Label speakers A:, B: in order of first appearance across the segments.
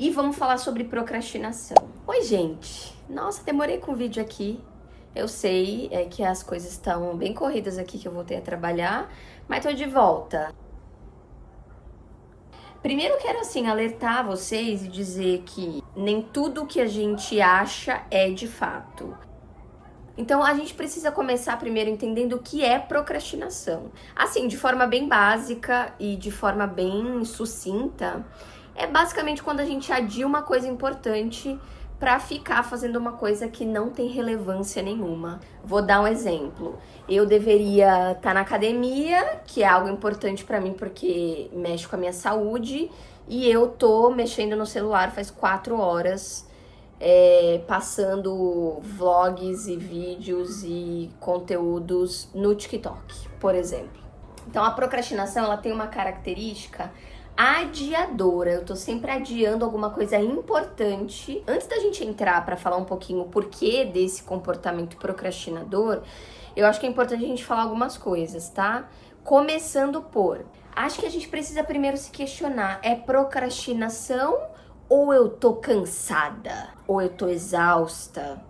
A: E vamos falar sobre procrastinação. Oi, gente! Nossa, demorei com o vídeo aqui. Eu sei que as coisas estão bem corridas aqui, que eu voltei a trabalhar, mas tô de volta. Primeiro eu quero, assim, alertar vocês e dizer que nem tudo que a gente acha é de fato. Então, a gente precisa começar primeiro entendendo o que é procrastinação. Assim, de forma bem básica e de forma bem sucinta, é basicamente quando a gente adia uma coisa importante para ficar fazendo uma coisa que não tem relevância nenhuma. Vou dar um exemplo. Eu deveria estar na academia, que é algo importante para mim porque mexe com a minha saúde, e eu tô mexendo no celular faz 4 horas. Passando vlogs e vídeos e conteúdos no TikTok, por exemplo. Então a procrastinação, ela tem uma característica adiadora. Eu tô sempre adiando alguma coisa importante. Antes da gente entrar para falar um pouquinho o porquê desse comportamento procrastinador, eu acho que é importante a gente falar algumas coisas, tá? Começando por, acho que a gente precisa primeiro se questionar, é procrastinação ou eu tô cansada? Ou eu tô exausta?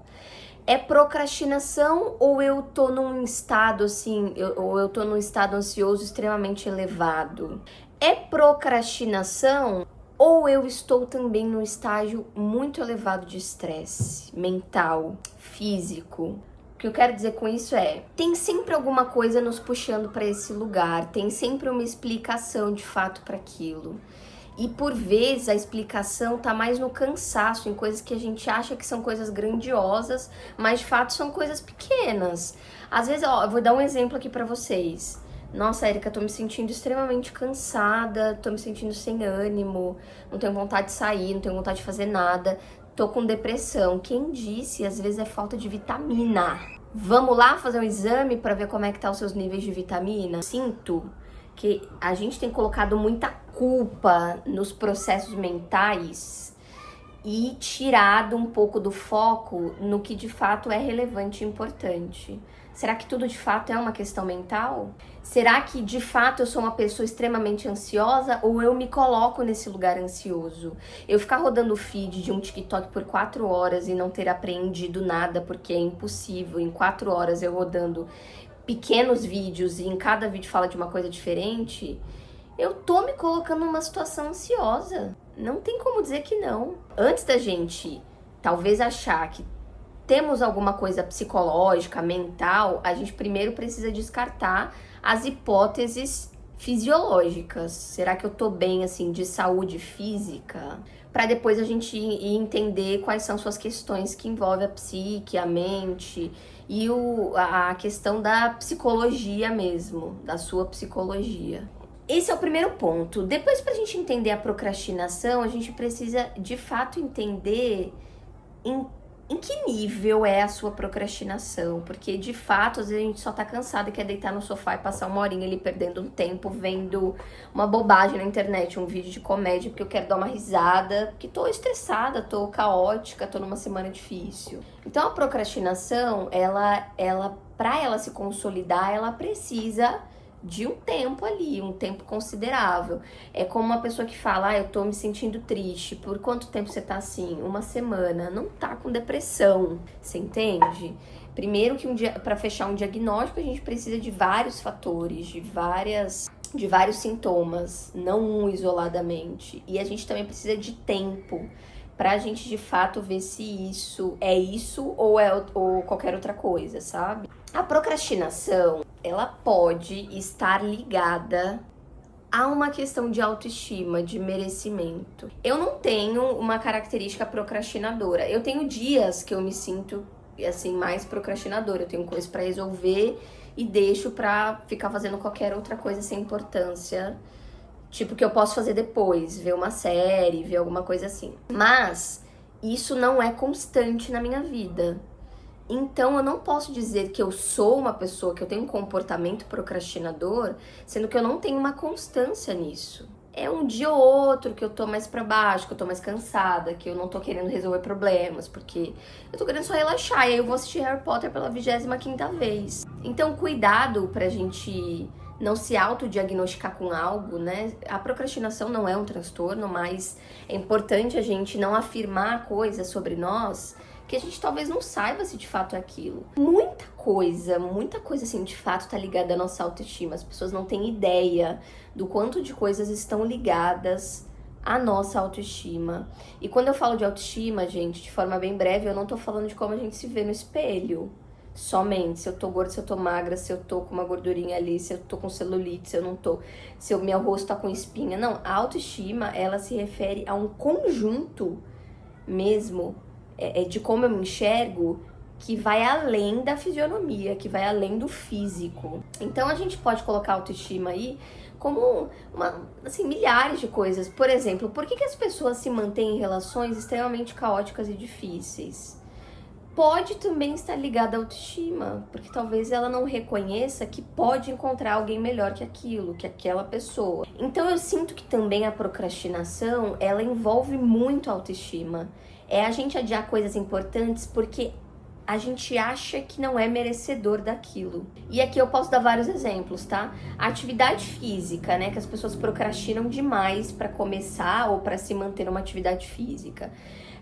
A: É procrastinação ou eu tô num estado assim, ou eu tô num estado ansioso extremamente elevado? É procrastinação ou eu estou também num estágio muito elevado de estresse mental, físico? O que eu quero dizer com isso é, tem sempre alguma coisa nos puxando para esse lugar, tem sempre uma explicação de fato para aquilo. E por vezes a explicação tá mais no cansaço, em coisas que a gente acha que são coisas grandiosas, mas de fato são coisas pequenas. Às vezes, ó, eu vou dar um exemplo aqui pra vocês. Nossa, Érica, tô me sentindo extremamente cansada, tô me sentindo sem ânimo, não tenho vontade de sair, não tenho vontade de fazer nada, tô com depressão. Quem disse? Às vezes é falta de vitamina. Vamos lá fazer um exame pra ver como é que tá os seus níveis de vitamina? Sinto que a gente tem colocado muita culpa nos processos mentais e tirado um pouco do foco no que de fato é relevante e importante. Será que tudo de fato é uma questão mental? Será que de fato eu sou uma pessoa extremamente ansiosa ou eu me coloco nesse lugar ansioso? Eu ficar rodando o feed de um TikTok por 4 horas e não ter aprendido nada porque é impossível. Em 4 horas eu rodando pequenos vídeos e em cada vídeo fala de uma coisa diferente, eu tô me colocando numa situação ansiosa. Não tem como dizer que não. Antes da gente talvez achar que temos alguma coisa psicológica, mental, a gente primeiro precisa descartar as hipóteses fisiológicas. Será que eu tô bem, assim, de saúde física? Para depois a gente ir entender quais são suas questões que envolvem a psique, a mente e a questão da psicologia mesmo, da sua psicologia. Esse é o primeiro ponto. Depois, pra gente entender a procrastinação, a gente precisa de fato entender em que nível é a sua procrastinação, porque de fato às vezes a gente só tá cansado e quer deitar no sofá e passar uma horinha ali perdendo um tempo vendo uma bobagem na internet, um vídeo de comédia, porque eu quero dar uma risada, porque tô estressada, tô caótica, tô numa semana difícil. Então a procrastinação, para ela se consolidar, ela precisa de um tempo ali, um tempo considerável. É como uma pessoa que fala, eu tô me sentindo triste. Por quanto tempo você tá assim? Uma semana. Não tá com depressão, você entende? Primeiro que para fechar um diagnóstico, a gente precisa de vários fatores, de vários sintomas, não um isoladamente. E a gente também precisa de tempo pra gente de fato ver se isso é isso ou qualquer outra coisa, sabe? A procrastinação, ela pode estar ligada a uma questão de autoestima, de merecimento. Eu não tenho uma característica procrastinadora. Eu tenho dias que eu me sinto assim mais procrastinadora. Eu tenho coisas pra resolver e deixo pra ficar fazendo qualquer outra coisa sem importância. Tipo, que eu posso fazer depois, ver uma série, ver alguma coisa assim. Mas isso não é constante na minha vida. Então, eu não posso dizer que eu sou uma pessoa, que eu tenho um comportamento procrastinador, sendo que eu não tenho uma constância nisso. É um dia ou outro que eu tô mais pra baixo, que eu tô mais cansada, que eu não tô querendo resolver problemas, porque eu tô querendo só relaxar, e aí eu vou assistir Harry Potter pela 25ª vez. Então, cuidado pra gente não se autodiagnosticar com algo, né? A procrastinação não é um transtorno, mas é importante a gente não afirmar coisas sobre nós que a gente talvez não saiba se de fato é aquilo. Muita coisa assim, de fato tá ligada à nossa autoestima. As pessoas não têm ideia do quanto de coisas estão ligadas à nossa autoestima. E quando eu falo de autoestima, gente, de forma bem breve, eu não tô falando de como a gente se vê no espelho. Somente, se eu tô gorda, se eu tô magra, se eu tô com uma gordurinha ali, se eu tô com celulite, se eu não tô, se o meu rosto tá com espinha. Não, a autoestima, ela se refere a um conjunto mesmo de como eu me enxergo, que vai além da fisionomia, que vai além do físico. Então a gente pode colocar a autoestima aí como milhares de coisas. Por exemplo, por que as pessoas se mantêm em relações extremamente caóticas e difíceis? Pode também estar ligada à autoestima, porque talvez ela não reconheça que pode encontrar alguém melhor que aquilo, que aquela pessoa. Então eu sinto que também a procrastinação, ela envolve muito a autoestima. É a gente adiar coisas importantes porque a gente acha que não é merecedor daquilo. E aqui eu posso dar vários exemplos, tá? A atividade física, né, que as pessoas procrastinam demais para começar ou para se manter numa atividade física.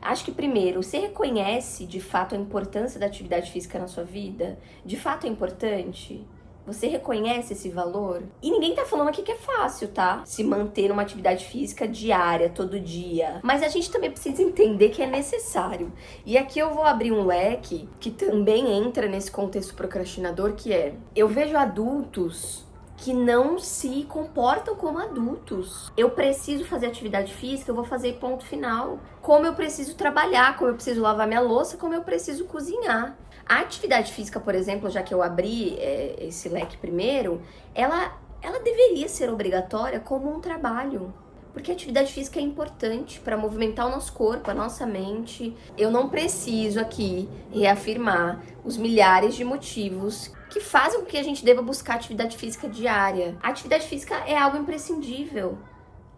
A: Acho que primeiro, você reconhece de fato a importância da atividade física na sua vida? De fato é importante? Você reconhece esse valor? E ninguém tá falando aqui que é fácil, tá? Se manter numa atividade física diária, todo dia. Mas a gente também precisa entender que é necessário. E aqui eu vou abrir um leque que também entra nesse contexto procrastinador, que é: eu vejo adultos que não se comportam como adultos. Eu preciso fazer atividade física, eu vou fazer ponto final. Como eu preciso trabalhar, como eu preciso lavar minha louça, como eu preciso cozinhar. A atividade física, por exemplo, já que eu abri esse leque primeiro, ela deveria ser obrigatória como um trabalho. Porque a atividade física é importante para movimentar o nosso corpo, a nossa mente. Eu não preciso aqui reafirmar os milhares de motivos que fazem com que a gente deva buscar atividade física diária. A atividade física é algo imprescindível.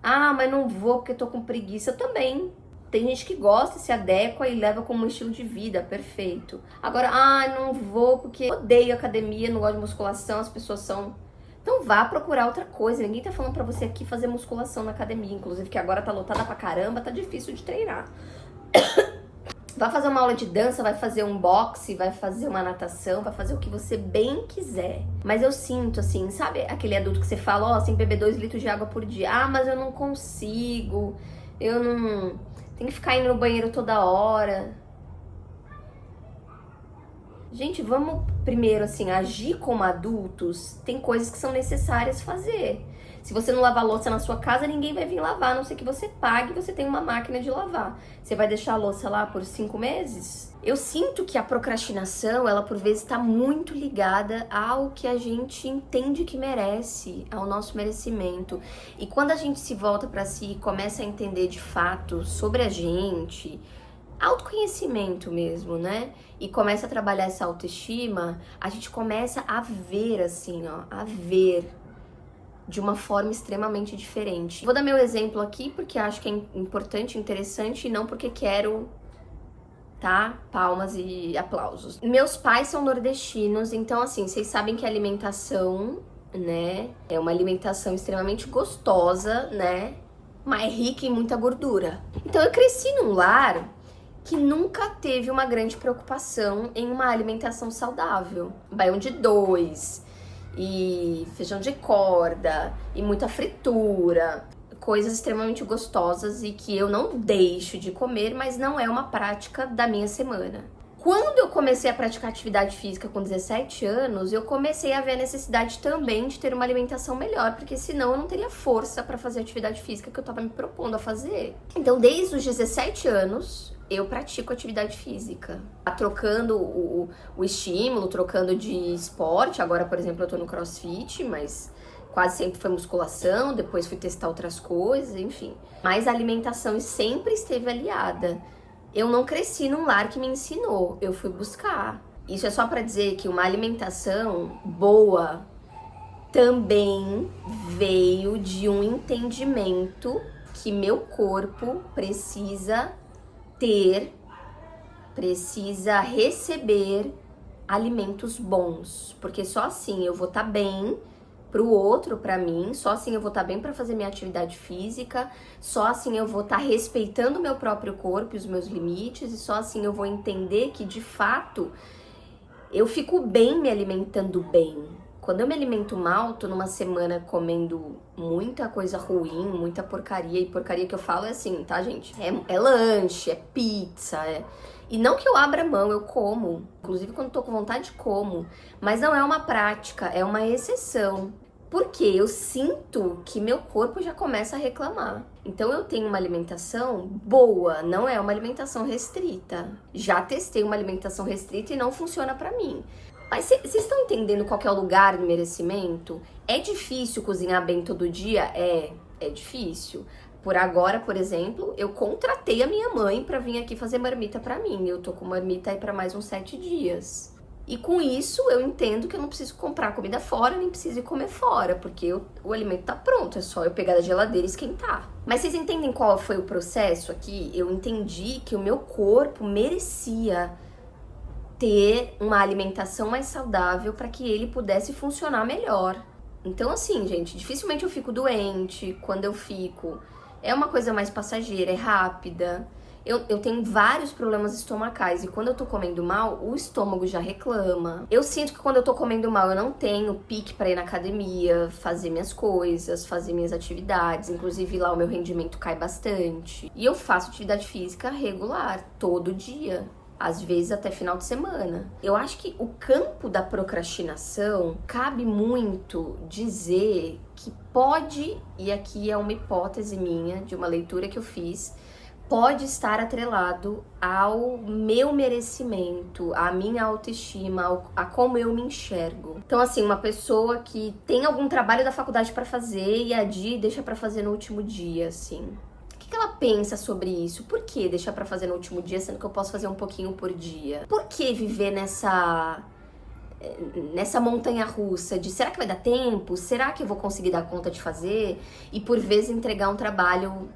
A: Ah, mas não vou porque tô com preguiça. Eu também. Tem gente que gosta, se adequa e leva como um estilo de vida, perfeito. Agora, não vou porque odeio academia, não gosto de musculação, as pessoas são... Então vá procurar outra coisa. Ninguém tá falando pra você aqui fazer musculação na academia, inclusive que agora tá lotada pra caramba, tá difícil de treinar. Vai fazer uma aula de dança, vai fazer um boxe, vai fazer uma natação, vai fazer o que você bem quiser. Mas eu sinto, assim, sabe aquele adulto que você fala, tem que beber 2 litros de água por dia. Mas eu não consigo, eu não... Tem que ficar indo no banheiro toda hora. Gente, vamos primeiro, assim, agir como adultos. Tem coisas que são necessárias fazer. Se você não lavar a louça na sua casa, ninguém vai vir lavar, a não ser que você pague e você tenha uma máquina de lavar. Você vai deixar a louça lá por 5 meses? Eu sinto que a procrastinação, ela por vezes está muito ligada ao que a gente entende que merece, ao nosso merecimento. E quando a gente se volta para si e começa a entender de fato sobre a gente, autoconhecimento mesmo, né? E começa a trabalhar essa autoestima, a gente começa a ver assim, a ver de uma forma extremamente diferente. Vou dar meu exemplo aqui porque acho que é importante, interessante e não porque quero, tá? Palmas e aplausos. Meus pais são nordestinos, então assim, vocês sabem que a alimentação, né, é uma alimentação extremamente gostosa, né? Mas rica em muita gordura. Então eu cresci num lar que nunca teve uma grande preocupação em uma alimentação saudável. Baião de dois, e feijão de corda, e muita fritura, coisas extremamente gostosas e que eu não deixo de comer, mas não é uma prática da minha semana. Quando eu comecei a praticar atividade física com 17 anos, eu comecei a ver a necessidade também de ter uma alimentação melhor, porque senão eu não teria força para fazer a atividade física que eu estava me propondo a fazer. Então, desde os 17 anos, eu pratico atividade física, trocando o estímulo, trocando de esporte. Agora, por exemplo, eu tô no CrossFit, mas quase sempre foi musculação, depois fui testar outras coisas, enfim. Mas a alimentação sempre esteve aliada. Eu não cresci num lar que me ensinou, eu fui buscar. Isso é só pra dizer que uma alimentação boa também veio de um entendimento que meu corpo precisa receber alimentos bons, porque só assim eu vou estar bem pro outro, pra mim, só assim eu vou estar bem pra fazer minha atividade física, só assim eu vou estar respeitando o meu próprio corpo e os meus limites, e só assim eu vou entender que, de fato, eu fico bem me alimentando bem. Quando eu me alimento mal, tô numa semana comendo muita coisa ruim, muita porcaria, e porcaria que eu falo é assim, tá, gente? É lanche, é pizza, E não que eu abra mão, eu como. Inclusive, quando tô com vontade, como. Mas não é uma prática, é uma exceção. Porque eu sinto que meu corpo já começa a reclamar. Então eu tenho uma alimentação boa, não é uma alimentação restrita. Já testei uma alimentação restrita e não funciona pra mim. Mas vocês estão entendendo qual que é o lugar do merecimento? É difícil cozinhar bem todo dia? É difícil. Por agora, por exemplo, eu contratei a minha mãe pra vir aqui fazer marmita pra mim. Eu tô com marmita aí pra mais uns 7 dias. E com isso eu entendo que eu não preciso comprar comida fora, nem preciso ir comer fora, porque o alimento tá pronto, é só eu pegar da geladeira e esquentar. Mas vocês entendem qual foi o processo aqui? Eu entendi que o meu corpo merecia ter uma alimentação mais saudável para que ele pudesse funcionar melhor. Então assim, gente, dificilmente eu fico doente. Quando eu fico, é uma coisa mais passageira, é rápida. Eu tenho vários problemas estomacais e quando eu tô comendo mal, o estômago já reclama. Eu sinto que quando eu tô comendo mal, eu não tenho pique pra ir na academia, fazer minhas coisas, fazer minhas atividades. Inclusive lá o meu rendimento cai bastante. E eu faço atividade física regular, todo dia. Às vezes até final de semana. Eu acho que o campo da procrastinação cabe muito dizer que pode, e aqui é uma hipótese minha, de uma leitura que eu fiz, pode estar atrelado ao meu merecimento, à minha autoestima, a como eu me enxergo. Então, assim, uma pessoa que tem algum trabalho da faculdade pra fazer e adia e deixa pra fazer no último dia, assim. O que ela pensa sobre isso? Por que deixar pra fazer no último dia, sendo que eu posso fazer um pouquinho por dia? Por que viver nessa montanha russa de será que vai dar tempo? Será que eu vou conseguir dar conta de fazer? E por vezes entregar um trabalho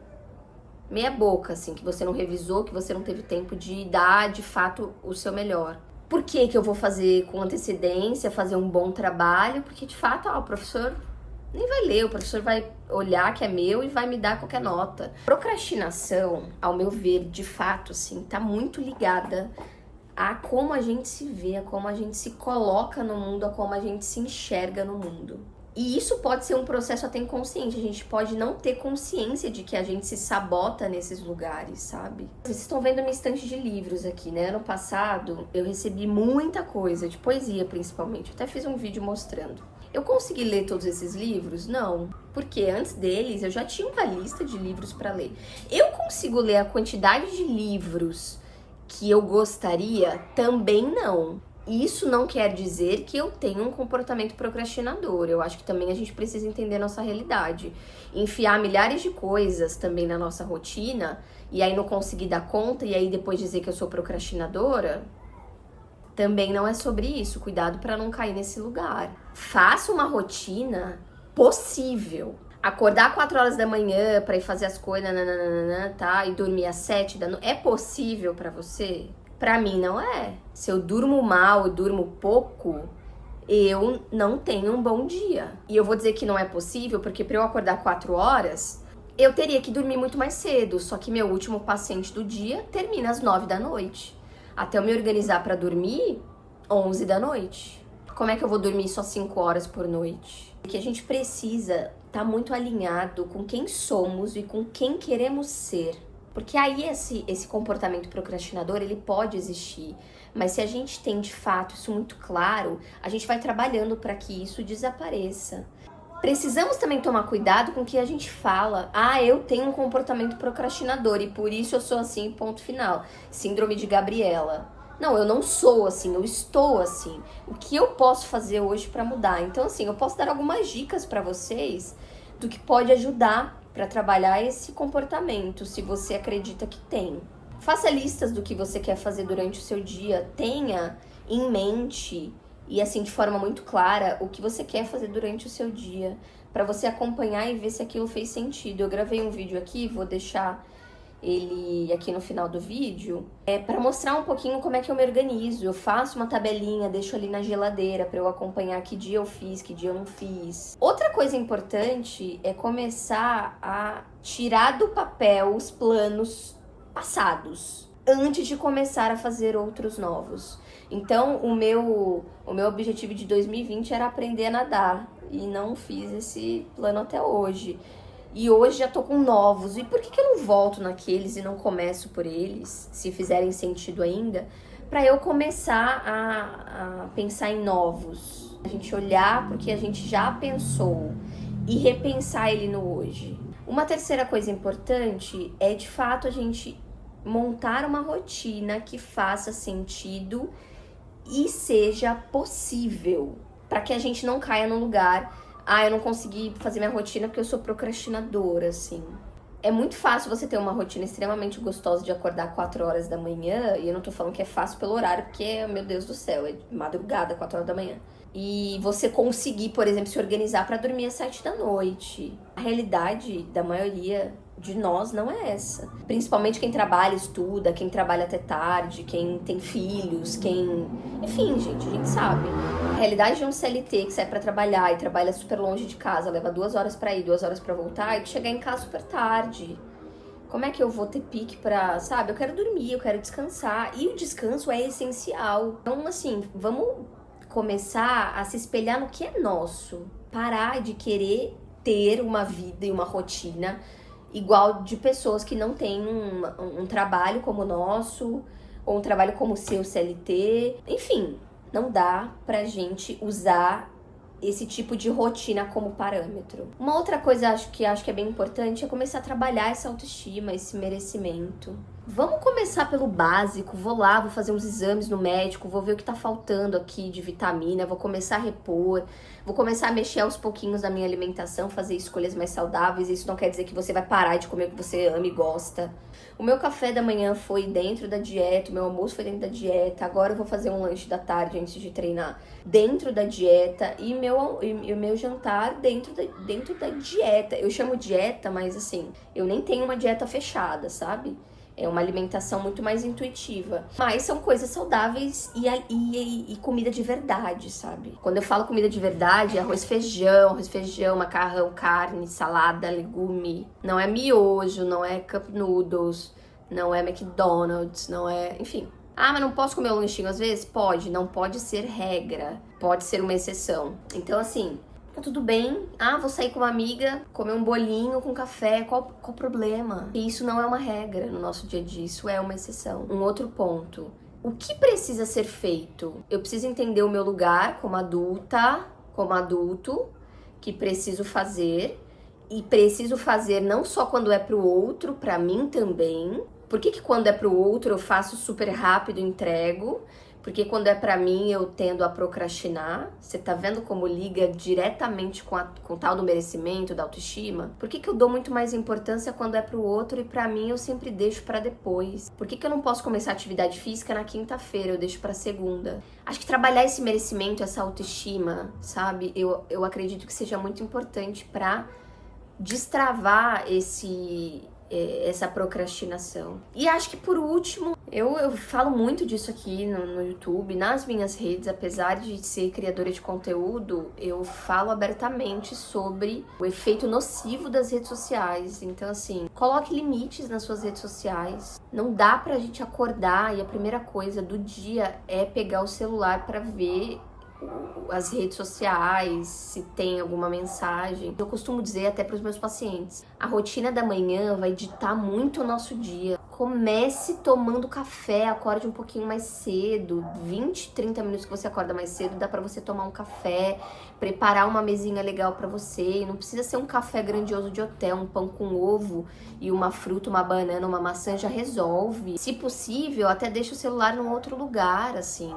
A: meia boca, assim, que você não revisou, que você não teve tempo de dar, de fato, o seu melhor. Por que eu vou fazer com antecedência, fazer um bom trabalho? Porque, de fato, o professor nem vai ler, o professor vai olhar que é meu e vai me dar qualquer nota. Procrastinação, ao meu ver, de fato, assim, tá muito ligada a como a gente se vê, a como a gente se coloca no mundo, a como a gente se enxerga no mundo. E isso pode ser um processo até inconsciente, a gente pode não ter consciência de que a gente se sabota nesses lugares, sabe? Vocês estão vendo minha estante de livros aqui, né? Ano passado eu recebi muita coisa, de poesia principalmente, eu até fiz um vídeo mostrando. Eu consegui ler todos esses livros? Não, porque antes deles eu já tinha uma lista de livros para ler. Eu consigo ler a quantidade de livros que eu gostaria? Também não. Isso não quer dizer que eu tenho um comportamento procrastinador. Eu acho que também a gente precisa entender a nossa realidade. Enfiar milhares de coisas também na nossa rotina e aí não conseguir dar conta e aí depois dizer que eu sou procrastinadora, também não é sobre isso. Cuidado para não cair nesse lugar. Faça uma rotina possível. Acordar 4 horas da manhã para ir fazer as coisas, tá? E dormir às 7 da noite. É possível para você? Pra mim não é. Se eu durmo mal, eu durmo pouco, eu não tenho um bom dia. E eu vou dizer que não é possível, porque pra eu acordar 4 horas, eu teria que dormir muito mais cedo. Só que meu último paciente do dia termina às 9 da noite. Até eu me organizar pra dormir, 11 da noite. Como é que eu vou dormir só 5 horas por noite? Porque a gente precisa estar muito alinhado com quem somos e com quem queremos ser. Porque aí esse comportamento procrastinador, ele pode existir, mas se a gente tem de fato isso muito claro, a gente vai trabalhando para que isso desapareça. Precisamos também tomar cuidado com o que a gente fala. Ah, eu tenho um comportamento procrastinador e por isso eu sou assim, ponto final. Síndrome de Gabriela. Não, eu não sou assim, eu estou assim. O que eu posso fazer hoje para mudar? Então, assim, eu posso dar algumas dicas para vocês do que pode ajudar para trabalhar esse comportamento, se você acredita que tem. Faça listas do que você quer fazer durante o seu dia, tenha em mente e assim de forma muito clara o que você quer fazer durante o seu dia, para você acompanhar e ver se aquilo fez sentido. Eu gravei um vídeo aqui, vou deixar ele aqui no final do vídeo, é para mostrar um pouquinho como é que eu me organizo. Eu faço uma tabelinha, deixo ali na geladeira para eu acompanhar que dia eu fiz, que dia eu não fiz. Outra coisa importante é começar a tirar do papel os planos passados antes de começar a fazer outros novos. Então, o meu objetivo de 2020 era aprender a nadar e não fiz esse plano até hoje. E hoje já tô com novos. E por que eu não volto naqueles e não começo por eles, se fizerem sentido ainda, para eu começar a pensar em novos? A gente olhar porque a gente já pensou e repensar ele no hoje. Uma terceira coisa importante é, de fato, a gente montar uma rotina que faça sentido e seja possível, para que a gente não caia no lugar, eu não consegui fazer minha rotina porque eu sou procrastinadora, assim. É muito fácil você ter uma rotina extremamente gostosa de acordar 4 horas da manhã, e eu não tô falando que é fácil pelo horário, porque, meu Deus do céu, é madrugada, 4 horas da manhã. E você conseguir, por exemplo, se organizar para dormir às 7 da noite. A realidade da maioria de nós não é essa. Principalmente quem trabalha, estuda, quem trabalha até tarde, quem tem filhos, quem... Enfim, gente, a gente sabe. A realidade de um CLT que sai pra trabalhar e trabalha super longe de casa, leva 2 horas pra ir, 2 horas pra voltar, e de chegar em casa super tarde. Como é que eu vou ter pique pra, sabe? Eu quero dormir, eu quero descansar. E o descanso é essencial. Então, assim, vamos começar a se espelhar no que é nosso. Parar de querer ter uma vida e uma rotina igual de pessoas que não têm um trabalho como o nosso, ou um trabalho como o seu CLT. Enfim, não dá pra gente usar esse tipo de rotina como parâmetro. Uma outra coisa acho que é bem importante é começar a trabalhar essa autoestima, esse merecimento. Vamos começar pelo básico. Vou lá, vou fazer uns exames no médico, vou ver o que tá faltando aqui de vitamina, vou começar a repor, vou começar a mexer aos pouquinhos na minha alimentação, fazer escolhas mais saudáveis. Isso não quer dizer que você vai parar de comer o que você ama e gosta. O meu café da manhã foi dentro da dieta, o meu almoço foi dentro da dieta, agora eu vou fazer um lanche da tarde antes de treinar dentro da dieta e o meu jantar dentro da dieta. Eu chamo dieta, mas assim, eu nem tenho uma dieta fechada, sabe? É uma alimentação muito mais intuitiva. Mas são coisas saudáveis e comida de verdade, sabe? Quando eu falo comida de verdade, é arroz, feijão, macarrão, carne, salada, legume. Não é miojo, não é cup noodles, não é McDonald's, não é... Enfim. Mas não posso comer um lanchinho às vezes? Pode, não pode ser regra. Pode ser uma exceção. Então, assim... Tá tudo bem. Vou sair com uma amiga, comer um bolinho com café. Qual o problema? E isso não é uma regra no nosso dia a dia, isso é uma exceção. Um outro ponto. O que precisa ser feito? Eu preciso entender o meu lugar como adulta, como adulto, que preciso fazer. E preciso fazer não só quando é pro outro, pra mim também. Por que quando é pro outro eu faço super rápido e entrego? Porque quando é pra mim, eu tendo a procrastinar. Você tá vendo como liga diretamente com o tal do merecimento, da autoestima? Por que eu dou muito mais importância quando é pro outro e pra mim eu sempre deixo pra depois? Por que eu não posso começar a atividade física na quinta-feira, eu deixo pra segunda? Acho que trabalhar esse merecimento, essa autoestima, sabe? Eu acredito que seja muito importante pra destravar essa procrastinação. E acho que por último, eu falo muito disso aqui no YouTube, nas minhas redes, apesar de ser criadora de conteúdo, eu falo abertamente sobre o efeito nocivo das redes sociais. Então, assim, coloque limites nas suas redes sociais. Não dá pra gente acordar e a primeira coisa do dia é pegar o celular pra ver as redes sociais, se tem alguma mensagem. Eu costumo dizer até para os meus pacientes, a rotina da manhã vai ditar muito o nosso dia. Comece tomando café, acorde um pouquinho mais cedo, 20, 30 minutos que você acorda mais cedo, dá para você tomar um café, preparar uma mesinha legal para você. E não precisa ser um café grandioso de hotel, um pão com ovo e uma fruta, uma banana, uma maçã já resolve. Se possível, até deixa o celular num outro lugar, assim.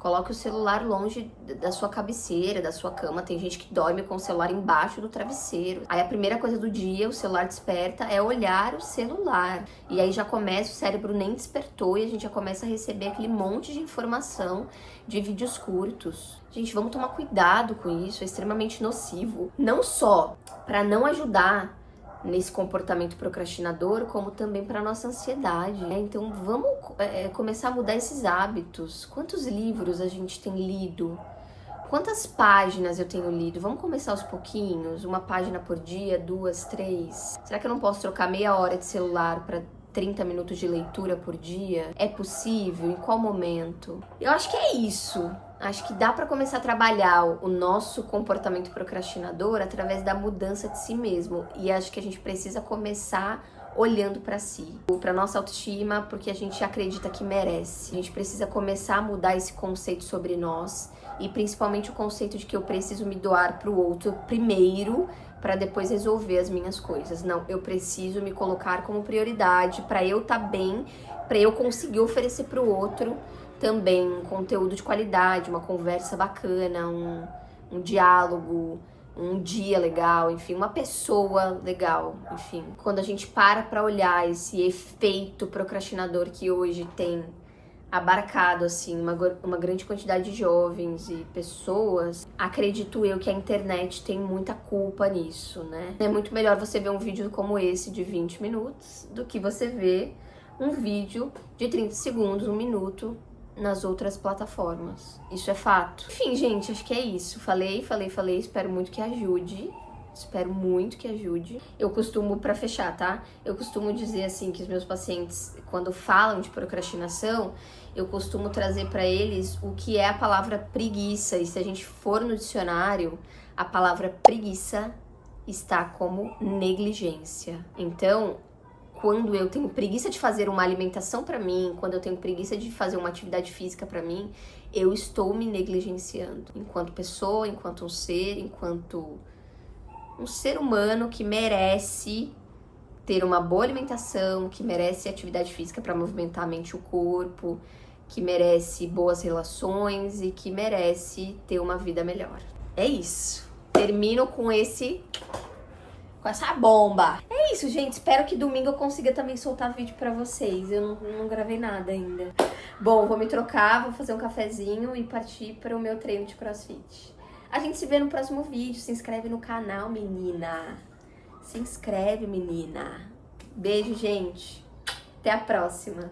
A: Coloque o celular longe da sua cabeceira, da sua cama. Tem gente que dorme com o celular embaixo do travesseiro. Aí a primeira coisa do dia, o celular desperta, é olhar o celular. E aí já começa, o cérebro nem despertou e a gente já começa a receber aquele monte de informação de vídeos curtos. Gente, vamos tomar cuidado com isso, é extremamente nocivo. Não só para não ajudar nesse comportamento procrastinador, como também para nossa ansiedade, né? Então vamos começar a mudar esses hábitos. Quantos livros a gente tem lido? Quantas páginas eu tenho lido? Vamos começar aos pouquinhos? Uma página por dia, 2, 3? Será que eu não posso trocar meia hora de celular para 30 minutos de leitura por dia? É possível? Em qual momento? Eu acho que é isso. Acho que dá para começar a trabalhar o nosso comportamento procrastinador através da mudança de si mesmo. E acho que a gente precisa começar olhando para si, para nossa autoestima, porque a gente acredita que merece. A gente precisa começar a mudar esse conceito sobre nós e principalmente o conceito de que eu preciso me doar para o outro primeiro para depois resolver as minhas coisas. Não, eu preciso me colocar como prioridade para eu estar bem, para eu conseguir oferecer para o outro também um conteúdo de qualidade, uma conversa bacana, um diálogo, um dia legal, enfim, uma pessoa legal, enfim. Quando a gente para olhar esse efeito procrastinador que hoje tem abarcado, assim, uma grande quantidade de jovens e pessoas, acredito eu que a internet tem muita culpa nisso, né? É muito melhor você ver um vídeo como esse de 20 minutos do que você ver um vídeo de 30 segundos, 1 minuto nas outras plataformas. Isso é fato. Enfim, gente, acho que é isso. Falei, espero muito que ajude. Espero muito que ajude. Eu costumo, pra fechar, tá? Eu costumo dizer assim que os meus pacientes, quando falam de procrastinação, eu costumo trazer pra eles o que é a palavra preguiça. E se a gente for no dicionário, a palavra preguiça está como negligência. Então, quando eu tenho preguiça de fazer uma alimentação pra mim, quando eu tenho preguiça de fazer uma atividade física pra mim, eu estou me negligenciando. Enquanto pessoa, enquanto um ser, enquanto um ser humano que merece ter uma boa alimentação, que merece atividade física para movimentar a mente e o corpo, que merece boas relações e que merece ter uma vida melhor. É isso. Termino com essa bomba. É isso, gente. Espero que domingo eu consiga também soltar vídeo pra vocês. Eu não gravei nada ainda. Bom, vou me trocar, vou fazer um cafezinho e partir para o meu treino de CrossFit. A gente se vê no próximo vídeo. Se inscreve no canal, menina. Se inscreve, menina. Beijo, gente. Até a próxima.